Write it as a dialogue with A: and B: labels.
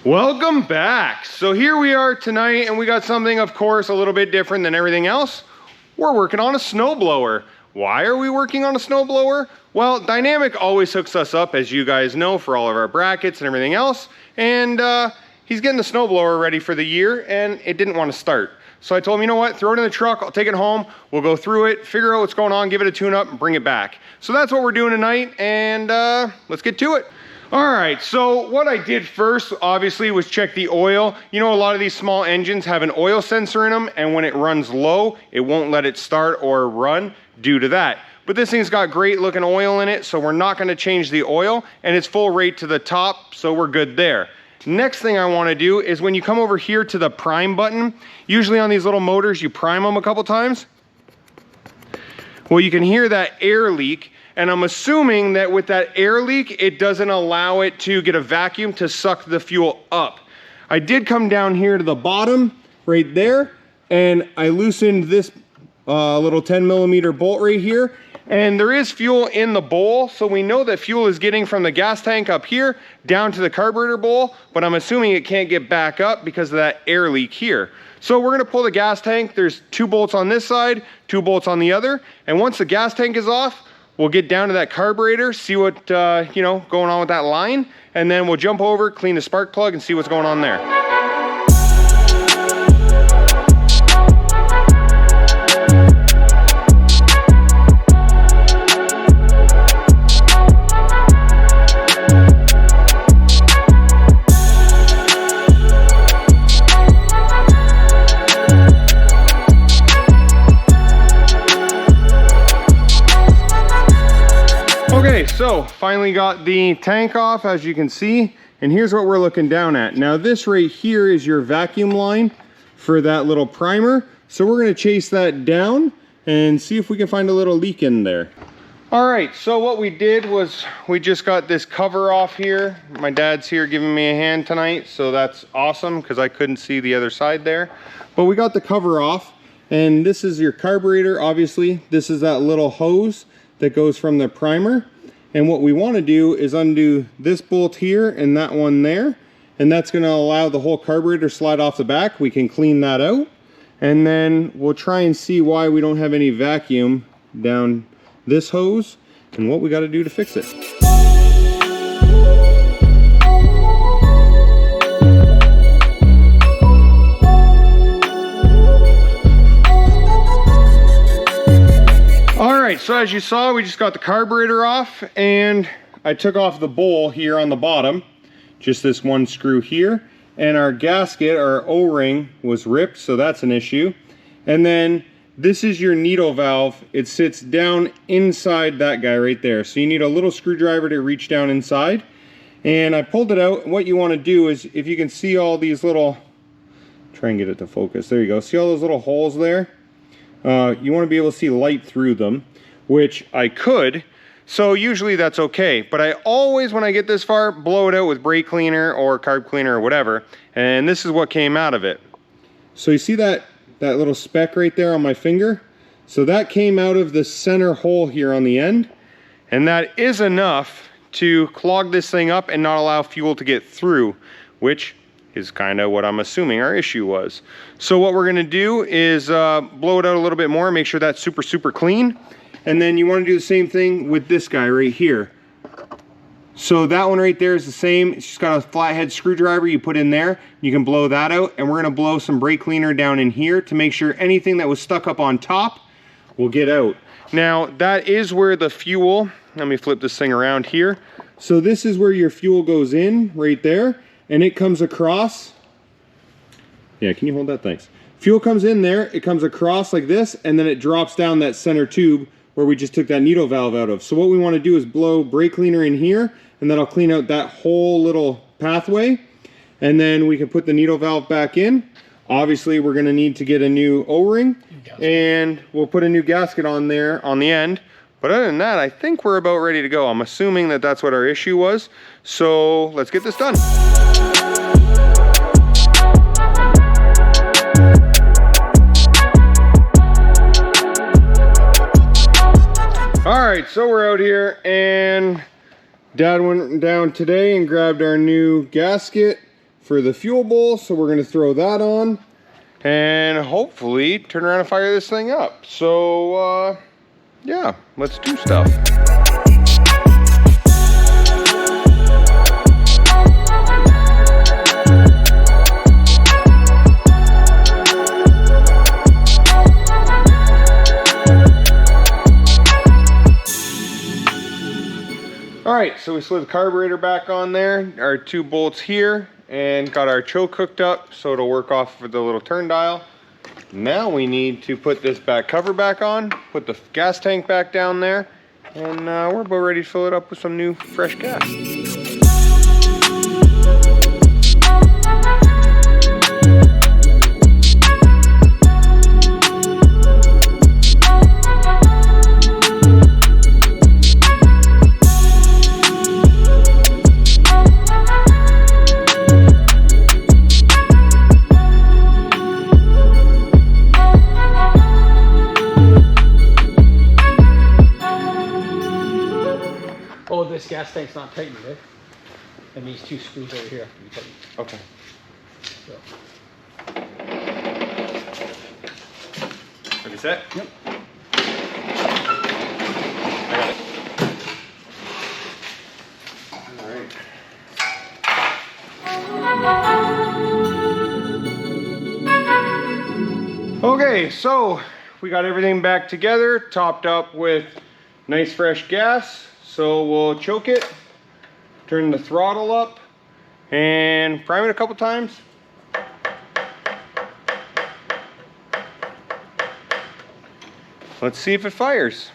A: Welcome back. So here we are tonight, and we got something, of course, a little bit different than everything else. We're working on a snowblower. Why are we working on a snowblower? Well, Dynamic always hooks us up, as you guys know, for all of our brackets and everything else. And he's getting the snowblower ready for the year, and it didn't want to start. So I told him, you know what, throw it in the truck, I'll take it home, we'll go through it, figure out what's going on, give it a tune-up, and bring it back. So that's what we're doing tonight, and let's get to it. All right, so what I did first, obviously, was check the oil. You know, a lot of these small engines have an oil sensor in them, and when it runs low, it won't let it start or run due to that. But this thing's got great looking oil in it, so we're not gonna change the oil, and it's full rate to the top, so we're good there. Next thing I wanna do is when you come over here to the prime button, usually on these little motors, you prime them a couple times. Well, you can hear that air leak, and I'm assuming that with that air leak, it doesn't allow it to get a vacuum to suck the fuel up. I did come down here to the bottom, right there, and I loosened this little 10mm bolt right here, and there is fuel in the bowl, so we know that fuel is getting from the gas tank up here down to the carburetor bowl, but I'm assuming it can't get back up because of that air leak here. So we're gonna pull the gas tank. There's 2 bolts on this side, 2 bolts on the other, and once the gas tank is off, we'll get down to that carburetor, see what, you know, going on with that line, and then we'll jump over, clean the spark plug, and see what's going on there. Okay, so finally got the tank off, as you can see, and here's what we're looking down at. Now this right here is your vacuum line for that little primer. So we're gonna chase that down and see if we can find a little leak in there. All right, so what we did was we just got this cover off here. My dad's here giving me a hand tonight, so that's awesome because I couldn't see the other side there. But we got the cover off, and this is your carburetor, obviously. This is that little hose that goes from the primer, and what we want to do is undo this bolt here and that one there, and that's going to allow the whole carburetor to slide off the back. We can clean that out, and then we'll try and see why we don't have any vacuum down this hose and what we got to do to fix it. Alright, so as you saw, we just got the carburetor off, and I took off the bowl here on the bottom, just this one screw here, and our gasket, our O-ring, was ripped, so that's an issue. And then this is your needle valve. It sits down inside that guy right there, so you need a little screwdriver to reach down inside. And I pulled it out. What you want to do is, if you can see all these little, try and get it to focus, there you go, see all those little holes there? You want to be able to see light through them, which I could, so usually that's okay. But I always, when I get this far, blow it out with brake cleaner or carb cleaner or whatever, and this is what came out of it. So you see that little speck right there on my finger? So that came out of the center hole here on the end, and that is enough to clog this thing up and not allow fuel to get through, which is kind of what I'm assuming our issue was. So what we're gonna do is blow it out a little bit more, make sure that's super clean. And then you wanna do the same thing with this guy right here. So that one right there is the same. It's just got a flathead screwdriver you put in there. You can blow that out, and we're gonna blow some brake cleaner down in here to make sure anything that was stuck up on top will get out. Now that is where the fuel, let me flip this thing around here. So this is where your fuel goes in, right there. And it comes across, yeah, can you hold that? Thanks. Fuel comes in there, it comes across like this, and then it drops down that center tube where we just took that needle valve out of. So what we want to do is blow brake cleaner in here, and that'll clean out that whole little pathway, and then we can put the needle valve back in. Obviously, we're going to need to get a new O-ring, and we'll put a new gasket on there on the end. But other than that, I think we're about ready to go. I'm assuming that that's what our issue was. So let's get this done. All right, so we're out here, and Dad went down today and grabbed our new gasket for the fuel bowl, so we're going to throw that on and hopefully turn around and fire this thing up. So yeah, let's do stuff. Alright, so we slid the carburetor back on there, our 2 bolts here, and got our choke hooked up so it'll work off for the little turn dial. Now we need to put this back cover back on, put the gas tank back down there, and we're about ready to fill it up with some new fresh gas.
B: Oh, this gas tank's not tightened, eh? And these 2 screws over here have to be tightened.
A: Okay.
B: So.
A: Are you set?
B: Yep.
A: I got it. All right. Okay, so we got everything back together, topped up with nice fresh gas. So we'll choke it, turn the throttle up, and prime it a couple times. Let's see if it fires.